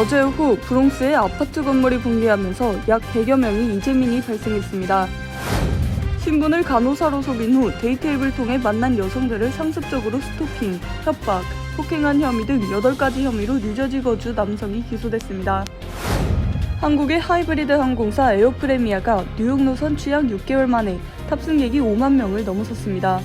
어제 오후 브롱스의 아파트 건물이 붕괴하면서 약 100여 명의 이재민이 발생했습니다. 신분을 간호사로 속인 후 데이트 앱을 통해 만난 여성들을 상습적으로 스토킹, 협박, 폭행한 혐의 등 8가지 혐의로 뉴저지 거주 남성이 기소됐습니다. 한국의 하이브리드 항공사 에어프레미아가 뉴욕 노선 취약 6개월 만에 탑승객이 5만 명을 넘어섰습니다.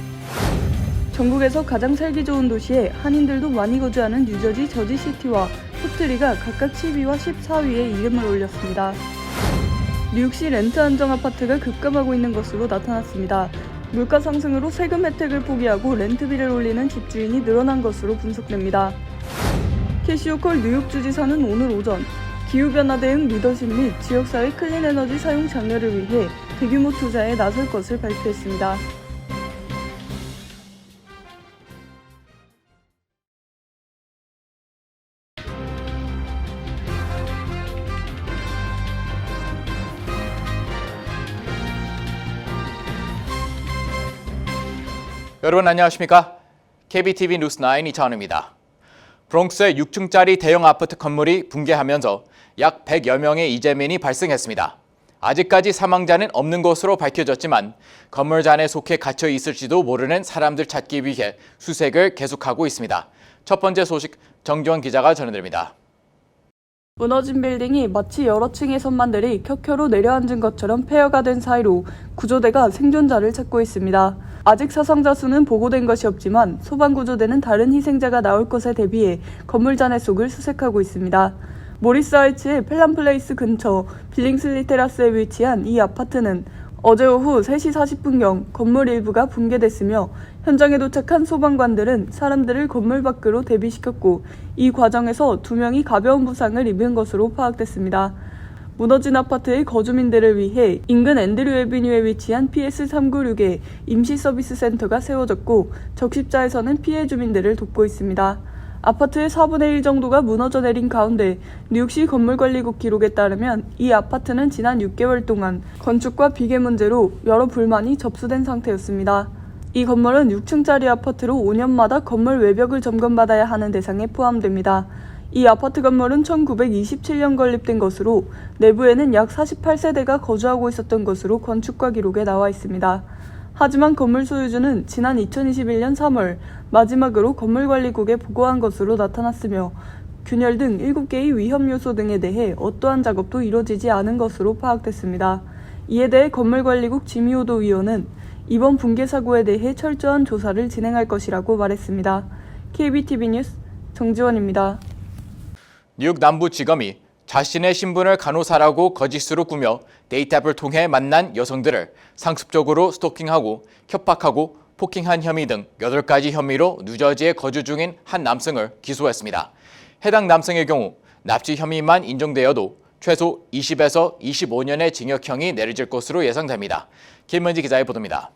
전국에서 가장 살기 좋은 도시에 한인들도 많이 거주하는 뉴저지 저지시티와 포트리가 각각 10위와 14위에 이름을 올렸습니다. 뉴욕시 렌트 안정 아파트가 급감하고 있는 것으로 나타났습니다. 물가 상승으로 세금 혜택을 포기하고 렌트비를 올리는 집주인이 늘어난 것으로 분석됩니다. 캐시 호컬 뉴욕 주지사는 오늘 오전 기후변화 대응 리더십 및 지역사회 클린 에너지 사용 장려를 위해 대규모 투자에 나설 것을 발표했습니다. 여러분 안녕하십니까? KBTV 뉴스9 이차원입니다. 브롱스의 6층짜리 대형 아파트 건물이 붕괴하면서 약 100여 명의 이재민이 발생했습니다. 아직까지 사망자는 없는 것으로 밝혀졌지만 건물 안에 속해 갇혀 있을지도 모르는 사람들 찾기 위해 수색을 계속하고 있습니다. 첫 번째 소식 정지원 기자가 전해드립니다. 무너진 빌딩이 마치 여러 층의 선반들이 켜켜로 내려앉은 것처럼 폐허가 된 사이로 구조대가 생존자를 찾고 있습니다. 아직 사상자 수는 보고된 것이 없지만 소방구조대는 다른 희생자가 나올 것에 대비해 건물 잔해 속을 수색하고 있습니다. 모리스 하이츠의 펠람플레이스 근처 빌링슬리 테라스에 위치한 이 아파트는 어제 오후 3시 40분경 건물 일부가 붕괴됐으며 현장에 도착한 소방관들은 사람들을 건물 밖으로 대비시켰고 이 과정에서 2명이 가벼운 부상을 입은 것으로 파악됐습니다. 무너진 아파트의 거주민들을 위해 인근 앤드류 애비뉴에 위치한 PS396의 임시 서비스 센터가 세워졌고 적십자에서는 피해 주민들을 돕고 있습니다. 아파트의 4분의 1 정도가 무너져 내린 가운데 뉴욕시 건물관리국 기록에 따르면 이 아파트는 지난 6개월 동안 건축과 비계 문제로 여러 불만이 접수된 상태였습니다. 이 건물은 6층짜리 아파트로 5년마다 건물 외벽을 점검받아야 하는 대상에 포함됩니다. 이 아파트 건물은 1927년 건립된 것으로 내부에는 약 48세대가 거주하고 있었던 것으로 건축가 기록에 나와 있습니다. 하지만 건물 소유주는 지난 2021년 3월 마지막으로 건물관리국에 보고한 것으로 나타났으며 균열 등 7개의 위험 요소 등에 대해 어떠한 작업도 이뤄지지 않은 것으로 파악됐습니다. 이에 대해 건물관리국 지미 오도 위원은 이번 붕괴 사고에 대해 철저한 조사를 진행할 것이라고 말했습니다. KBTV 뉴스 정지원입니다. 뉴욕 남부지검이 자신의 신분을 간호사라고 거짓으로 꾸며 데이트앱을 통해 만난 여성들을 상습적으로 스토킹하고 협박하고 폭행한 혐의 등 8가지 혐의로 뉴저지에 거주 중인 한 남성을 기소했습니다. 해당 남성의 경우 납치 혐의만 인정되어도 최소 20에서 25년의 징역형이 내려질 것으로 예상됩니다. 김은지 기자의 보도입니다.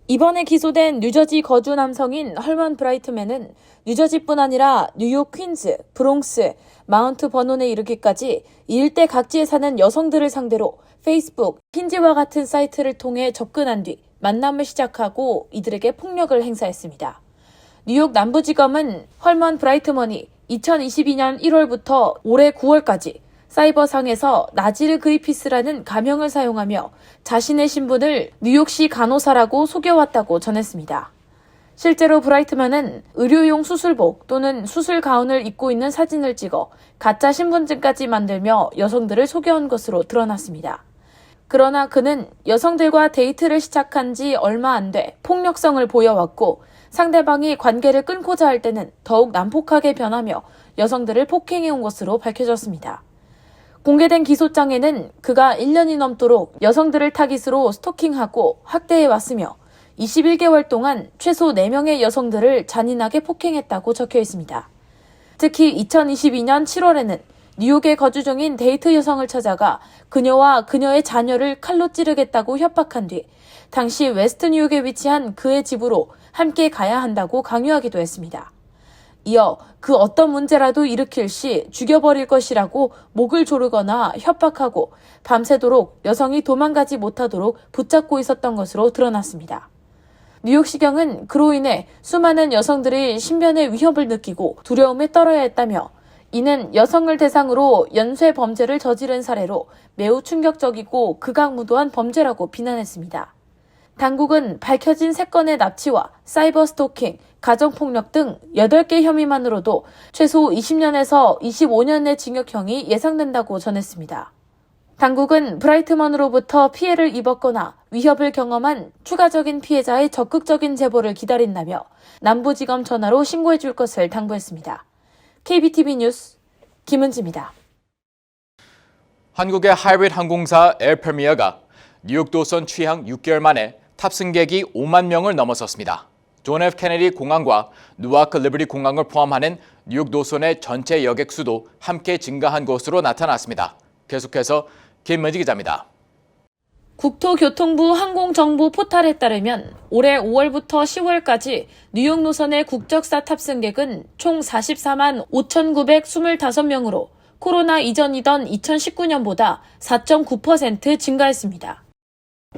이번에 기소된 뉴저지 거주 남성인 헐먼 브라이트맨은 뉴저지뿐 아니라 뉴욕 퀸즈, 브롱스, 마운트 버논에 이르기까지 이 일대 각지에 사는 여성들을 상대로 페이스북, 힌지와 같은 사이트를 통해 접근한 뒤 만남을 시작하고 이들에게 폭력을 행사했습니다. 뉴욕 남부지검은 헐먼 브라이트먼이 2022년 1월부터 올해 9월까지 사이버상에서 나지르 그리피스라는 가명을 사용하며 자신의 신분을 뉴욕시 간호사라고 속여왔다고 전했습니다. 실제로 브라이트만은 의료용 수술복 또는 수술 가운을 입고 있는 사진을 찍어 가짜 신분증까지 만들며 여성들을 속여온 것으로 드러났습니다. 그러나 그는 여성들과 데이트를 시작한 지 얼마 안 돼 폭력성을 보여왔고 상대방이 관계를 끊고자 할 때는 더욱 난폭하게 변하며 여성들을 폭행해온 것으로 밝혀졌습니다. 공개된 기소장에는 그가 1년이 넘도록 여성들을 타깃으로 스토킹하고 학대해왔으며 21개월 동안 최소 4명의 여성들을 잔인하게 폭행했다고 적혀 있습니다. 특히 2022년 7월에는 뉴욕에 거주 중인 데이트 여성을 찾아가 그녀와 그녀의 자녀를 칼로 찌르겠다고 협박한 뒤 당시 웨스트 뉴욕에 위치한 그의 집으로 함께 가야 한다고 강요하기도 했습니다. 이어 그 어떤 문제라도 일으킬 시 죽여버릴 것이라고 목을 조르거나 협박하고 밤새도록 여성이 도망가지 못하도록 붙잡고 있었던 것으로 드러났습니다. 뉴욕시경은 그로 인해 수많은 여성들이 신변의 위협을 느끼고 두려움에 떨어야 했다며 이는 여성을 대상으로 연쇄 범죄를 저지른 사례로 매우 충격적이고 극악무도한 범죄라고 비난했습니다. 당국은 밝혀진 3건의 납치와 사이버 스토킹, 가정폭력 등 8개 혐의만으로도 최소 20년에서 25년의 징역형이 예상된다고 전했습니다. 당국은 브라이트먼으로부터 피해를 입었거나 위협을 경험한 추가적인 피해자의 적극적인 제보를 기다린다며 남부지검 전화로 신고해 줄 것을 당부했습니다. KBTV 뉴스 김은지입니다. 한국의 하이브리드 항공사 에어프리미어가 뉴욕 도선 취항 6개월 만에 탑승객이 5만 명을 넘어섰습니다. 존 F 케네디 공항과 누아크 리버티 공항을 포함하는 뉴욕 노선의 전체 여객 수도 함께 증가한 것으로 나타났습니다. 계속해서 김은지 기자입니다. 국토교통부 항공정보 포탈에 따르면 올해 5월부터 10월까지 뉴욕 노선의 국적사 탑승객은 총 44만 5,925명으로 코로나 이전이던 2019년보다 4.9% 증가했습니다.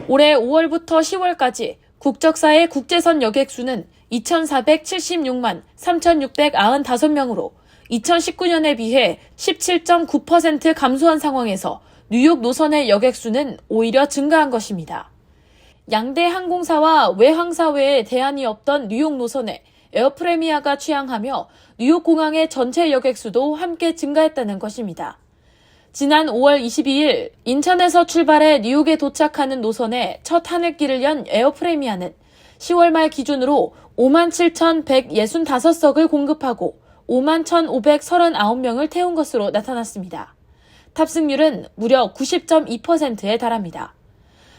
올해 5월부터 10월까지 국적사의 국제선 여객 수는 2,476만 3,695명으로 2019년에 비해 17.9% 감소한 상황에서 뉴욕 노선의 여객 수는 오히려 증가한 것입니다. 양대 항공사와 외항사 외에 대안이 없던 뉴욕 노선에 에어프레미아가 취항하며 뉴욕 공항의 전체 여객 수도 함께 증가했다는 것입니다. 지난 5월 22일 인천에서 출발해 뉴욕에 도착하는 노선의 첫 하늘길을 연 에어프레미아는 10월 말 기준으로 57,165석을 공급하고 51,539명을 태운 것으로 나타났습니다. 탑승률은 무려 90.2%에 달합니다.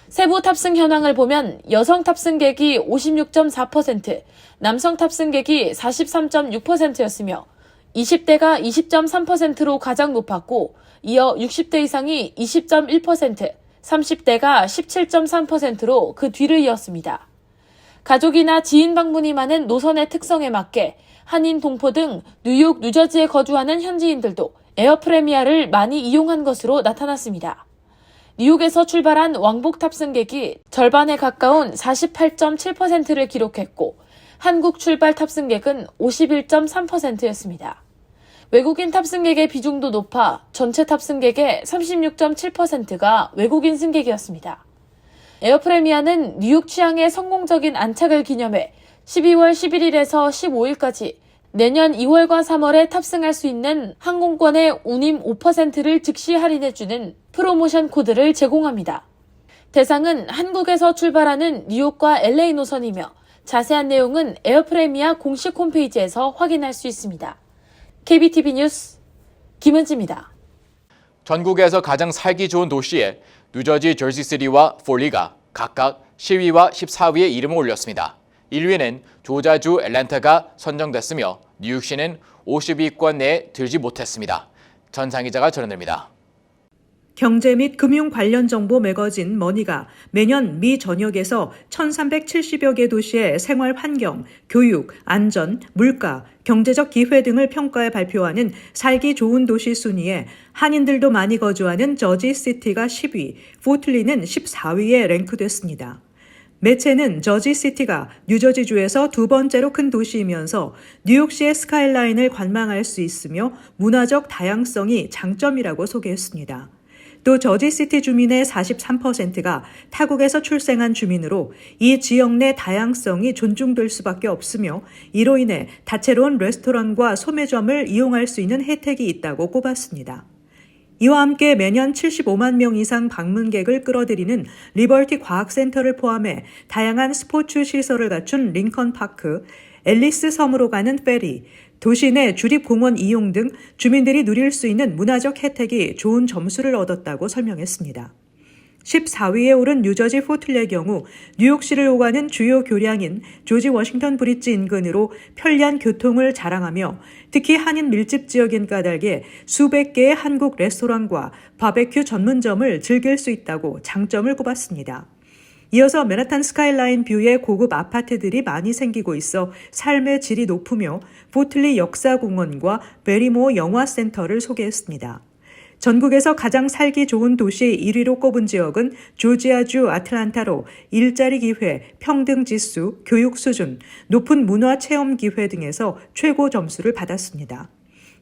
세부 탑승 현황을 보면 여성 탑승객이 56.4%, 남성 탑승객이 43.6%였으며 20대가 20.3%로 가장 높았고 이어 60대 이상이 20.1%, 30대가 17.3%로 그 뒤를 이었습니다. 가족이나 지인 방문이 많은 노선의 특성에 맞게 한인 동포 등 뉴욕, 뉴저지에 거주하는 현지인들도 에어프레미아를 많이 이용한 것으로 나타났습니다. 뉴욕에서 출발한 왕복 탑승객이 절반에 가까운 48.7%를 기록했고 한국 출발 탑승객은 51.3%였습니다. 외국인 탑승객의 비중도 높아 전체 탑승객의 36.7%가 외국인 승객이었습니다. 에어프레미아는 뉴욕 취항의 성공적인 안착을 기념해 12월 11일에서 15일까지 내년 2월과 3월에 탑승할 수 있는 항공권의 운임 5%를 즉시 할인해주는 프로모션 코드를 제공합니다. 대상은 한국에서 출발하는 뉴욕과 LA 노선이며 자세한 내용은 에어프레미아 공식 홈페이지에서 확인할 수 있습니다. KBTV 뉴스 김은지입니다. 전국에서 가장 살기 좋은 도시에 뉴저지 저지시티와 폴리가 각각 10위와 14위에 이름을 올렸습니다. 1위는 조자주 애틀랜타가 선정됐으며 뉴욕시는 50위권 내에 들지 못했습니다. 전상 기자가 전해드립니다. 경제 및 금융 관련 정보 매거진 머니가 매년 미 전역에서 1,370여 개 도시의 생활 환경, 교육, 안전, 물가, 경제적 기회 등을 평가해 발표하는 살기 좋은 도시 순위에 한인들도 많이 거주하는 저지시티가 10위, 포틀리는 14위에 랭크됐습니다. 매체는 저지시티가 뉴저지주에서 두 번째로 큰 도시이면서 뉴욕시의 스카이라인을 관망할 수 있으며 문화적 다양성이 장점이라고 소개했습니다. 또 저지시티 주민의 43%가 타국에서 출생한 주민으로 이 지역 내 다양성이 존중될 수밖에 없으며 이로 인해 다채로운 레스토랑과 소매점을 이용할 수 있는 혜택이 있다고 꼽았습니다. 이와 함께 매년 75만 명 이상 방문객을 끌어들이는 리버티 과학센터를 포함해 다양한 스포츠 시설을 갖춘 링컨파크, 앨리스 섬으로 가는 페리, 도시 내 주립공원 이용 등 주민들이 누릴 수 있는 문화적 혜택이 좋은 점수를 얻었다고 설명했습니다. 14위에 오른 뉴저지 포틀리의 경우 뉴욕시를 오가는 주요 교량인 조지 워싱턴 브릿지 인근으로 편리한 교통을 자랑하며 특히 한인 밀집 지역인 까닭에 수백 개의 한국 레스토랑과 바베큐 전문점을 즐길 수 있다고 장점을 꼽았습니다. 이어서 맨하탄 스카이라인 뷰의 고급 아파트들이 많이 생기고 있어 삶의 질이 높으며 포틀리 역사공원과 베리모어 영화센터를 소개했습니다. 전국에서 가장 살기 좋은 도시 1위로 꼽은 지역은 조지아주 애틀랜타로 일자리 기회, 평등 지수, 교육 수준, 높은 문화 체험 기회 등에서 최고 점수를 받았습니다.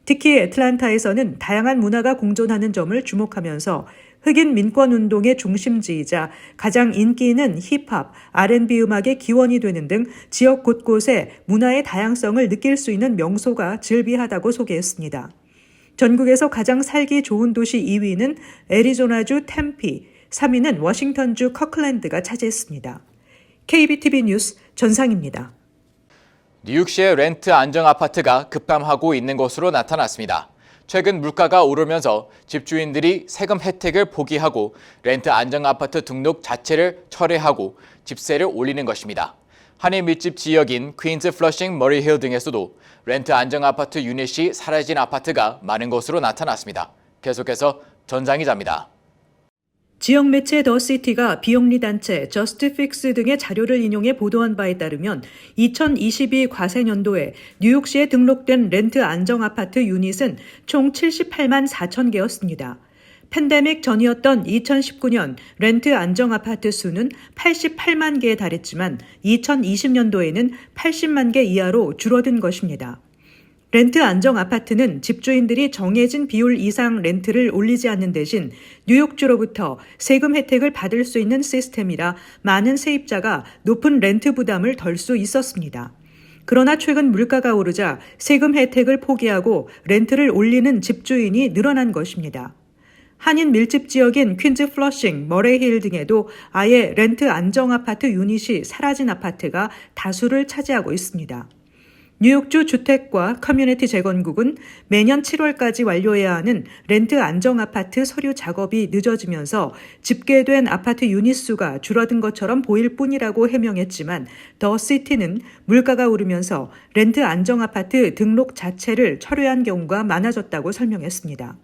특히 애틀란타에서는 다양한 문화가 공존하는 점을 주목하면서 흑인 민권운동의 중심지이자 가장 인기 있는 힙합, R&B 음악의 기원이 되는 등 지역 곳곳에 문화의 다양성을 느낄 수 있는 명소가 즐비하다고 소개했습니다. 전국에서 가장 살기 좋은 도시 2위는 애리조나주 템피, 3위는 워싱턴주 커클랜드가 차지했습니다. KBTV 뉴스 전상입니다. 뉴욕시의 렌트 안정 아파트가 급감하고 있는 것으로 나타났습니다. 최근 물가가 오르면서 집주인들이 세금 혜택을 포기하고 렌트 안정 아파트 등록 자체를 철회하고 집세를 올리는 것입니다. 한인 밀집 지역인 퀸즈, 플러싱, 머리힐 등에서도 렌트 안정 아파트 유닛이 사라진 아파트가 많은 것으로 나타났습니다. 계속해서 전상 기자입니다. 지역 매체 더시티가 비영리 단체 저스티픽스 등의 자료를 인용해 보도한 바에 따르면 2022 과세년도에 뉴욕시에 등록된 렌트 안정 아파트 유닛은 총 78만 4천 개였습니다. 팬데믹 전이었던 2019년 렌트 안정 아파트 수는 88만 개에 달했지만 2020년도에는 80만 개 이하로 줄어든 것입니다. 렌트 안정 아파트는 집주인들이 정해진 비율 이상 렌트를 올리지 않는 대신 뉴욕주로부터 세금 혜택을 받을 수 있는 시스템이라 많은 세입자가 높은 렌트 부담을 덜 수 있었습니다. 그러나 최근 물가가 오르자 세금 혜택을 포기하고 렌트를 올리는 집주인이 늘어난 것입니다. 한인 밀집 지역인 퀸즈, 플러싱, 머레힐 등에도 아예 렌트 안정 아파트 유닛이 사라진 아파트가 다수를 차지하고 있습니다. 뉴욕주 주택과 커뮤니티 재건국은 매년 7월까지 완료해야 하는 렌트 안정 아파트 서류 작업이 늦어지면서 집계된 아파트 유닛 수가 줄어든 것처럼 보일 뿐이라고 해명했지만 더 시티는 물가가 오르면서 렌트 안정 아파트 등록 자체를 철회한 경우가 많아졌다고 설명했습니다.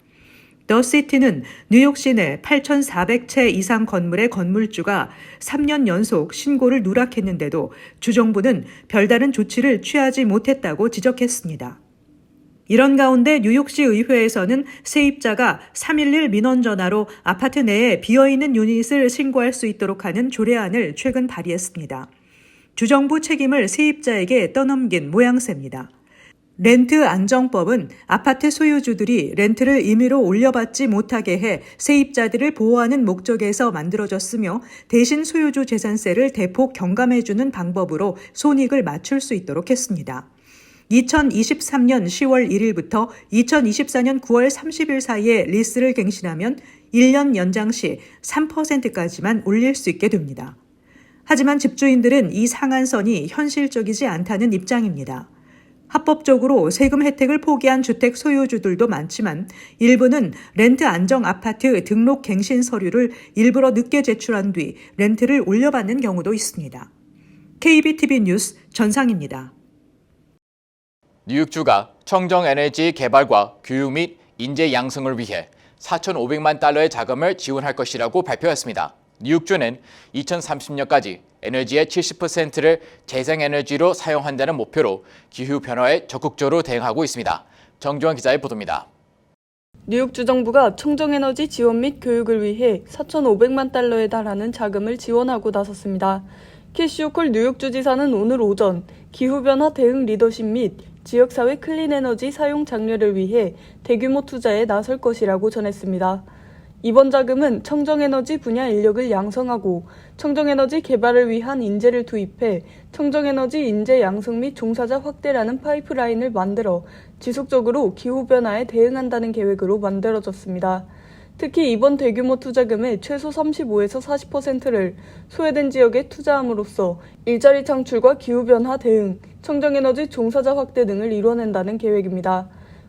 더 시티는 뉴욕 시내 8,400채 이상 건물의 건물주가 3년 연속 신고를 누락했는데도 주정부는 별다른 조치를 취하지 못했다고 지적했습니다. 이런 가운데 뉴욕시 의회에서는 세입자가 311 민원 전화로 아파트 내에 비어있는 유닛을 신고할 수 있도록 하는 조례안을 최근 발의했습니다. 주정부 책임을 세입자에게 떠넘긴 모양새입니다. 렌트 안정법은 아파트 소유주들이 렌트를 임의로 올려받지 못하게 해 세입자들을 보호하는 목적에서 만들어졌으며 대신 소유주 재산세를 대폭 경감해주는 방법으로 손익을 맞출 수 있도록 했습니다. 2023년 10월 1일부터 2024년 9월 30일 사이에 리스를 갱신하면 1년 연장 시 3%까지만 올릴 수 있게 됩니다. 하지만 집주인들은 이 상한선이 현실적이지 않다는 입장입니다. 합법적으로 세금 혜택을 포기한 주택 소유주들도 많지만 일부는 렌트 안정 아파트 등록 갱신 서류를 일부러 늦게 제출한 뒤 렌트를 올려받는 경우도 있습니다. KBTV 뉴스 전상입니다. 뉴욕주가 청정 에너지 개발과 교육 및 인재 양성을 위해 4,500만 달러의 자금을 지원할 것이라고 발표했습니다. 뉴욕주는 2030년까지 에너지의 70%를 재생에너지로 사용한다는 목표로 기후변화에 적극적으로 대응하고 있습니다. 정주환 기자의 보도입니다. 뉴욕주 정부가 청정에너지 지원 및 교육을 위해 4,500만 달러에 달하는 자금을 지원하고 나섰습니다. 캐시 호컬 뉴욕주 지사는 오늘 오전 기후변화 대응 리더십 및 지역사회 클린에너지 사용 장려를 위해 대규모 투자에 나설 것이라고 전했습니다. 이번 자금은 청정에너지 분야 인력을 양성하고 청정에너지 개발을 위한 인재를 투입해 청정에너지 인재 양성 및 종사자 확대라는 파이프라인을 만들어 지속적으로 기후변화에 대응한다는 계획으로 만들어졌습니다. 특히 이번 대규모 투자금의 최소 35에서 40%를 소외된 지역에 투자함으로써 일자리 창출과 기후변화 대응, 청정에너지 종사자 확대 등을 이뤄낸다는 계획입니다.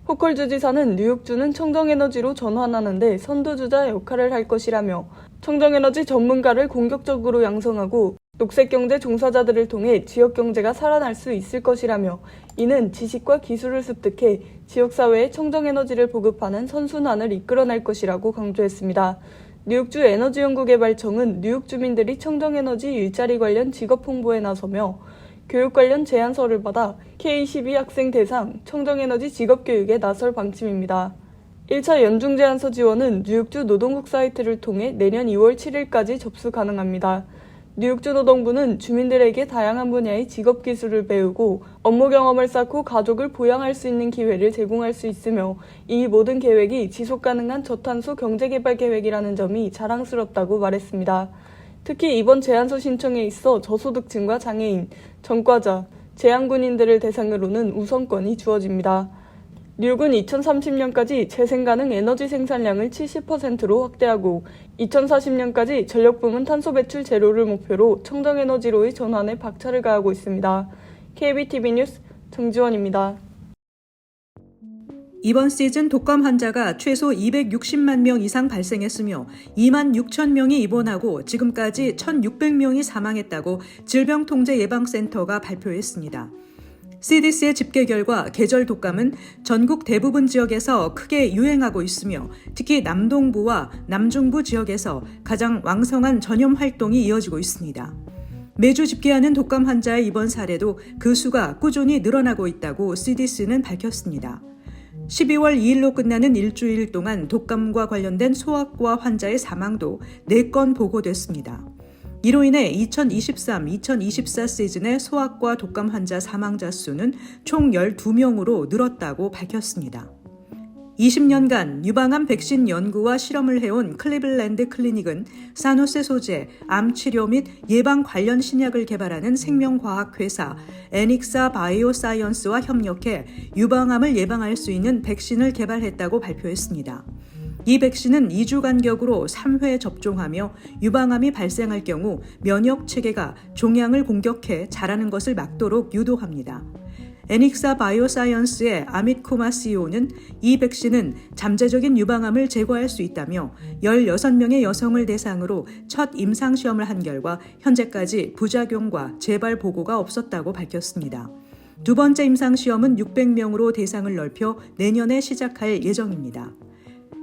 호컬 주지사는 뉴욕주는 청정에너지로 전환하는 데 선두주자 역할을 할 것이라며 청정에너지 전문가를 공격적으로 양성하고 녹색경제 종사자들을 통해 지역경제가 살아날 수 있을 것이라며 이는 지식과 기술을 습득해 지역사회에 청정에너지를 보급하는 선순환을 이끌어낼 것이라고 강조했습니다. 뉴욕주 에너지연구개발청은 뉴욕 주민들이 청정에너지 일자리 관련 직업 홍보에 나서며 교육 관련 제안서를 받아 K-12 학생 대상 청정에너지 직업교육에 나설 방침입니다. 1차 연중 제안서 지원은 뉴욕주 노동국 사이트를 통해 내년 2월 7일까지 접수 가능합니다. 뉴욕주 노동부는 주민들에게 다양한 분야의 직업 기술을 배우고 업무 경험을 쌓고 가족을 부양할 수 있는 기회를 제공할 수 있으며 이 모든 계획이 지속 가능한 저탄소 경제개발 계획이라는 점이 자랑스럽다고 말했습니다. 특히 이번 제안서 신청에 있어 저소득층과 장애인, 전과자, 재향군인들을 대상으로는 우선권이 주어집니다. 뉴욕은 2030년까지 재생 가능 에너지 생산량을 70%로 확대하고 2040년까지 전력 부문 탄소 배출 제로를 목표로 청정 에너지로의 전환에 박차를 가하고 있습니다. KBTV 뉴스 정지원입니다. 이번 시즌 독감 환자가 최소 260만 명 이상 발생했으며 2만 6천 명이 입원하고 지금까지 1,600명이 사망했다고 질병통제예방센터가 발표했습니다. CDC의 집계 결과 계절 독감은 전국 대부분 지역에서 크게 유행하고 있으며 특히 남동부와 남중부 지역에서 가장 왕성한 전염 활동이 이어지고 있습니다. 매주 집계하는 독감 환자의 입원 사례도 그 수가 꾸준히 늘어나고 있다고 CDC는 밝혔습니다. 12월 2일로 끝나는 일주일 동안 독감과 관련된 소아과 환자의 사망도 4건 보고됐습니다. 이로 인해 2023-2024 시즌의 소아과 독감 환자 사망자 수는 총 12명으로 늘었다고 밝혔습니다. 20년간 유방암 백신 연구와 실험을 해온 클리블랜드 클리닉은 산호세 소재, 암 치료 및 예방 관련 신약을 개발하는 생명과학 회사 에닉사 바이오사이언스와 협력해 유방암을 예방할 수 있는 백신을 개발했다고 발표했습니다. 이 백신은 2주 간격으로 3회 접종하며 유방암이 발생할 경우 면역 체계가 종양을 공격해 자라는 것을 막도록 유도합니다. 에닉사 바이오사이언스의 아밋 쿠마 CEO는 이 백신은 잠재적인 유방암을 제거할 수 있다며 16명의 여성을 대상으로 첫 임상시험을 한 결과 현재까지 부작용과 재발 보고가 없었다고 밝혔습니다. 두 번째 임상시험은 600명으로 대상을 넓혀 내년에 시작할 예정입니다.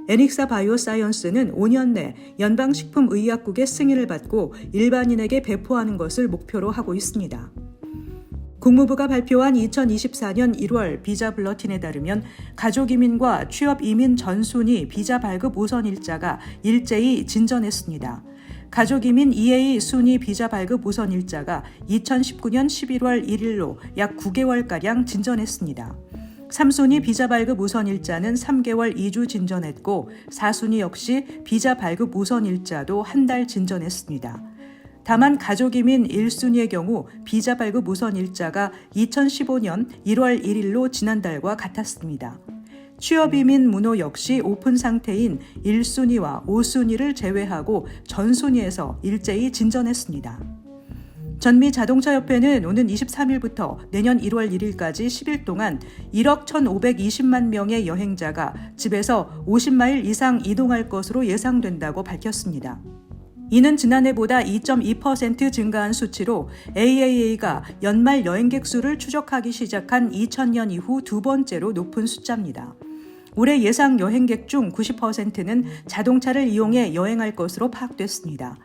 에닉사 바이오사이언스는 5년 내 연방식품의약국의 승인을 받고 일반인에게 배포하는 것을 목표로 하고 있습니다. 국무부가 발표한 2024년 1월 비자 블러틴에 따르면 가족이민과 취업이민 전순위 비자 발급 우선 일자가 일제히 진전했습니다. 가족이민 EA 순위 비자 발급 우선 일자가 2019년 11월 1일로 약 9개월가량 진전했습니다. 3순위 비자 발급 우선 일자는 3개월 2주 진전했고 4순위 역시 비자 발급 우선 일자도 한 달 진전했습니다. 다만 가족이민 1순위의 경우 비자 발급 우선 일자가 2015년 1월 1일로 지난달과 같았습니다. 취업이민 문호 역시 오픈 상태인 1순위와 5순위를 제외하고 전순위에서 일제히 진전했습니다. 전미자동차협회는 오는 23일부터 내년 1월 1일까지 10일 동안 1억 1,520만 명의 여행자가 집에서 50마일 이상 이동할 것으로 예상된다고 밝혔습니다. 이는 지난해보다 2.2% 증가한 수치로 AAA가 연말 여행객 수를 추적하기 시작한 2000년 이후 두 번째로 높은 숫자입니다. 올해 예상 여행객 중 90%는 자동차를 이용해 여행할 것으로 파악됐습니다.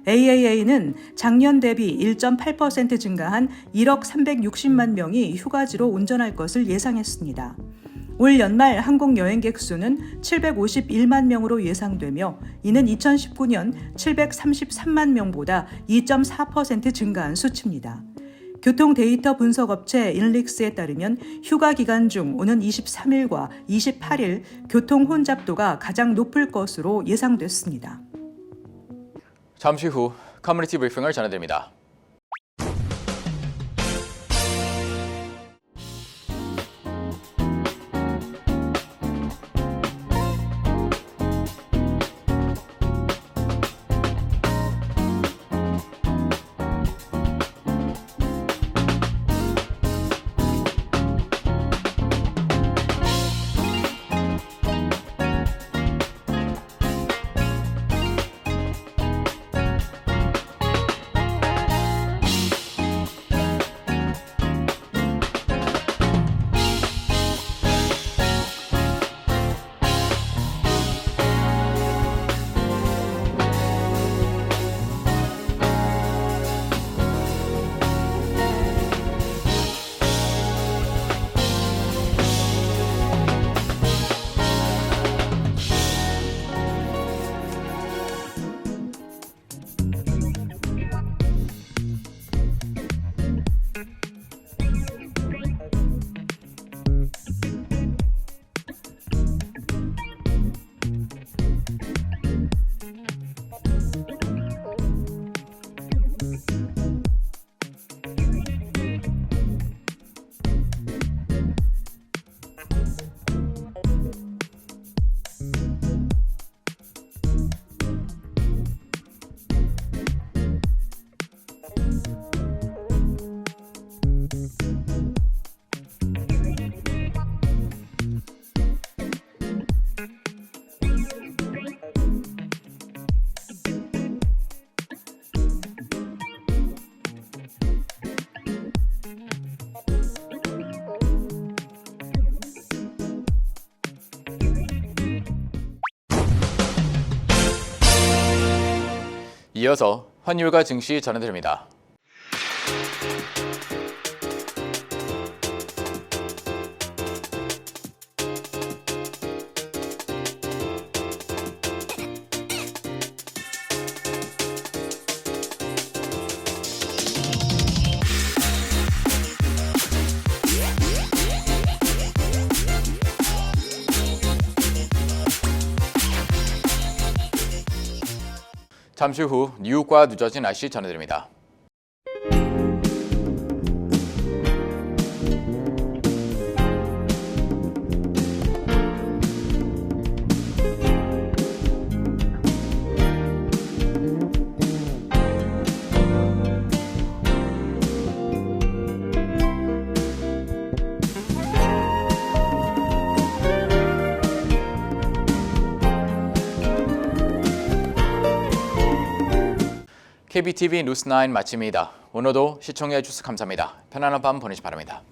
AAA는 작년 대비 1.8% 증가한 1억 360만 명이 휴가지로 운전할 것을 예상했습니다. 올 연말 항공 여행객 수는 751만 명으로 예상되며 이는 2019년 733만 명보다 2.4% 증가한 수치입니다. 교통 데이터 분석 업체 인릭스에 따르면 휴가 기간 중 오는 23일과 28일 교통 혼잡도가 가장 높을 것으로 예상됐습니다. 잠시 후 커뮤니티 브리핑을 전해드립니다. 이어서 환율과 증시 전해드립니다. 잠시 후 뉴욕과 뉴저지 날씨 전해드립니다. KBTV 뉴스9 마칩니다. 오늘도 시청해 주셔서 감사합니다. 편안한 밤 보내시 바랍니다.